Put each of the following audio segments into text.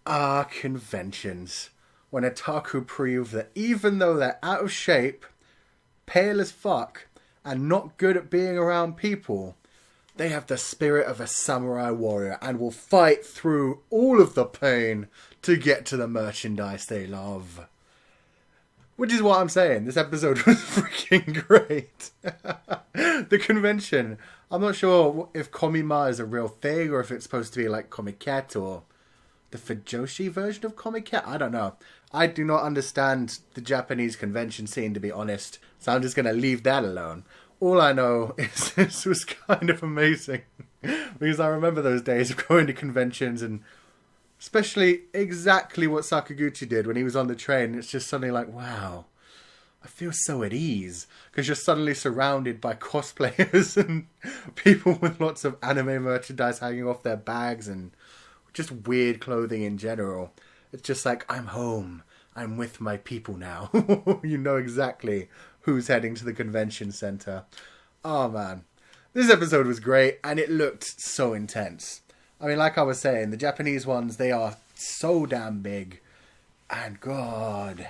Conventions. When otaku prove that even though they're out of shape, pale as fuck, and not good at being around people, they have the spirit of a samurai warrior and will fight through all of the pain to get to the merchandise they love. Which is what I'm saying. This episode was freaking great. The convention. I'm not sure if Komima is a real thing or if it's supposed to be like Komiket or the Fujoshi version of Komiket. I don't know. I do not understand the Japanese convention scene, to be honest. So I'm just going to leave that alone. All I know is this was kind of amazing. Because I remember those days of going to conventions and especially exactly what Sakaguchi did when he was on the train. It's just suddenly like, wow, I feel so at ease. Because you're suddenly surrounded by cosplayers and people with lots of anime merchandise hanging off their bags and just weird clothing in general. It's just like, I'm home. I'm with my people now. You know exactly who's heading to the convention center. Oh man. This episode was great and it looked so intense. I mean, like I was saying, the Japanese ones, they are so damn big. And God,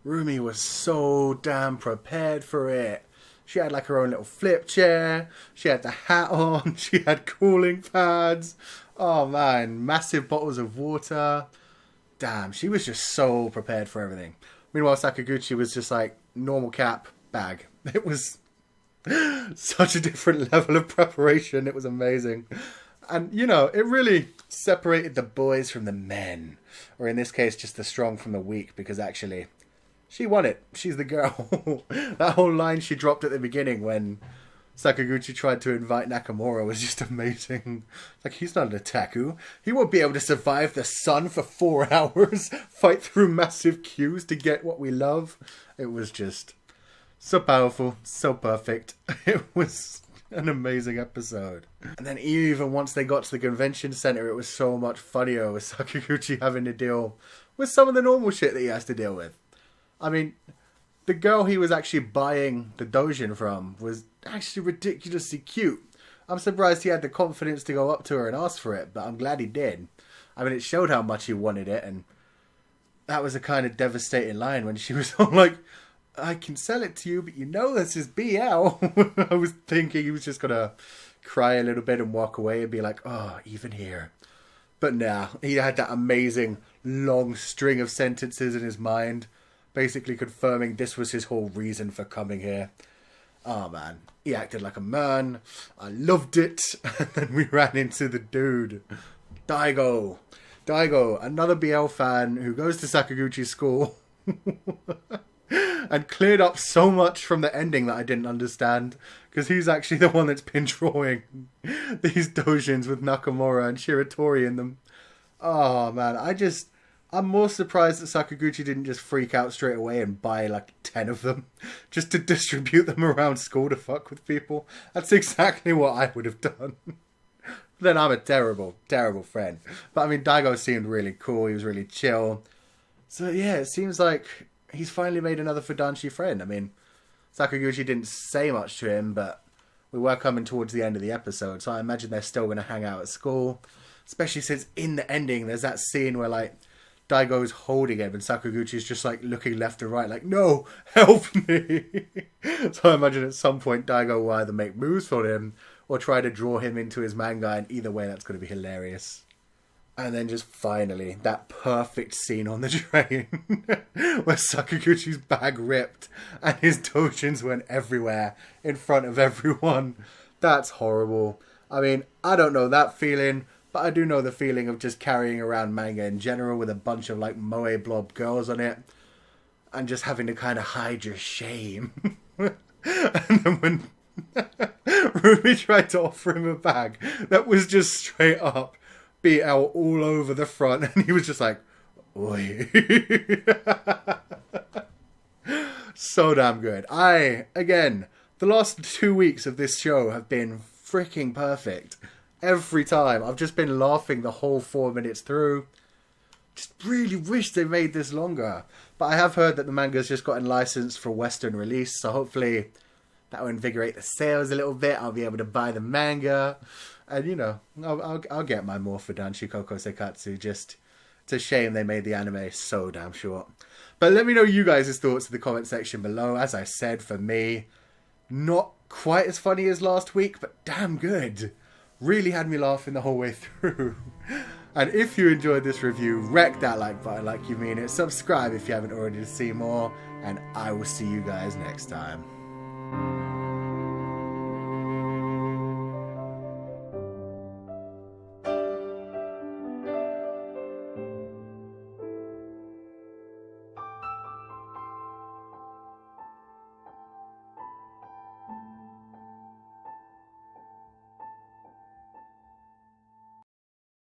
Rumi was so damn prepared for it. She had like her own little flip chair. She had the hat on. She had cooling pads. Oh man, massive bottles of water. Damn, she was just so prepared for everything. Meanwhile, Sakaguchi was just like, normal cap, bag. It was such a different level of preparation. It was amazing. And, you know, it really separated the boys from the men. Or in this case, just the strong from the weak. Because actually, she won it. She's the girl. That whole line she dropped at the beginning when Sakaguchi tried to invite Nakamura was just amazing. Like, he's not an otaku. He won't be able to survive the sun for 4 hours. Fight through massive queues to get what we love. It was just so powerful. So perfect. It was an amazing episode. And then even once they got to the convention center, it was so much funnier with Sakaguchi having to deal with some of the normal shit that he has to deal with. I mean, the girl he was actually buying the dojin from was actually ridiculously cute. I'm surprised he had the confidence to go up to her and ask for it, but I'm glad he did. I mean, it showed how much he wanted it, and that was a kind of devastating line when she was all like, I can sell it to you, but you know this is BL. I was thinking he was just going to cry a little bit and walk away and be like, oh, even here. But nah, he had that amazing long string of sentences in his mind, basically confirming this was his whole reason for coming here. Oh man, he acted like a man. I loved it. And then we ran into the dude, Daigo. Daigo, another BL fan who goes to Sakaguchi's school. And cleared up so much from the ending that I didn't understand. Because he's actually the one that's been drawing these dojins with Nakamura and Shiratori in them. Oh man, I'm more surprised that Sakaguchi didn't just freak out straight away and buy like 10 of them. Just to distribute them around school to fuck with people. That's exactly what I would have done. Then I'm a terrible, terrible friend. But I mean, Daigo seemed really cool. He was really chill. So yeah, it seems like he's finally made another Fudanshi friend. I mean, Sakaguchi didn't say much to him, but we were coming towards the end of the episode, so I imagine they're still going to hang out at school. Especially since in the ending, there's that scene where, like, Daigo's holding him and Sakaguchi's just, like, looking left and right, like, no, help me! So I imagine at some point Daigo will either make moves for him or try to draw him into his manga, and either way, that's going to be hilarious. And then just finally, that perfect scene on the train where Sakaguchi's bag ripped and his dojins went everywhere in front of everyone. That's horrible. I mean, I don't know that feeling, but I do know the feeling of just carrying around manga in general with a bunch of like moe blob girls on it and just having to kind of hide your shame. And then when Rumi tried to offer him a bag that was just straight up BL all over the front, and he was just like, oi. So damn good. Again, the last 2 weeks of this show have been freaking perfect. Every time. I've just been laughing the whole 4 minutes through. Just really wish they made this longer. But I have heard that the manga's just gotten licensed for Western release, so hopefully that will invigorate the sales a little bit. I'll be able to buy the manga. And, you know, I'll get my more Fudanshi Koukou Seikatsu just It's a shame they made the anime so damn short. But let me know you guys' thoughts in the comment section below. As I said, for me, not quite as funny as last week, but damn good. Really had me laughing the whole way through. And if you enjoyed this review, wreck that like button like you mean it. Subscribe if you haven't already to see more. And I will see you guys next time.